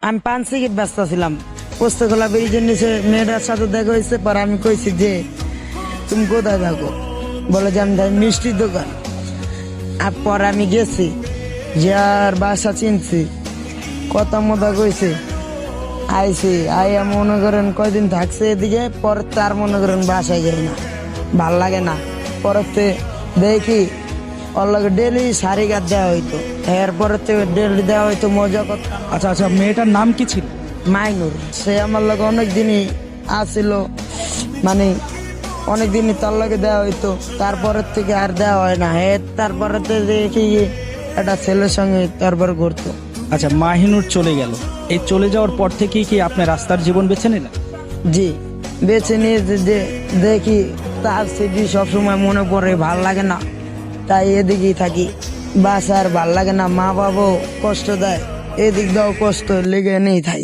আমি পান সিগারেট বেচতেছিলাম। পোস্তকলা ব্রিজের নিচে মেয়েটার সাথে দেখা হয়েছে। পর আমি কইছি যে তুমি কোথায় থাকো, বলে যে আমি তাই মিষ্টির দোকান। আর পর আমি গেছি, যে আর বাসা চিনছি, কথা মতো কইছে, আইছি। আইয়া মনে করেন কয়দিন থাকছে এদিকে, পরে তার মনে করেন বাসায় যাই না, ভাল লাগে না। পরে দেখি ওর লগে ডেলি শাড়ি গাছ দেওয়া হইতো, এরপরে ডেলি দেওয়া হইতো, মজা করতাম। আচ্ছা আচ্ছা, মেয়েটার নাম কি ছিল? মাইনুর, সে আমার লগে অনেক দিনই আসছিল, মানে অনেক দিনই তার লগে দেওয়া হইতো। তারপরের থেকে আর দেওয়া হয় না। তারপরে দেখি একটা ছেলের সঙ্গে তারপর ঘুরতো। আচ্ছা, মাহিনুর চলে গেল, এই চলে যাওয়ার পর থেকেই কি আপনি রাস্তার জীবন বেছে নিলেন? জি, বেছে নিয়ে দেখি তার স্মৃতি সবসময় মনে পড়ে, ভাল লাগে না, তাই এদিকেই থাকি। বাস আর ভাল লাগে না, মা বাবাও কষ্ট দেয়, এদিক দাও কষ্ট লেগে নেই থাই।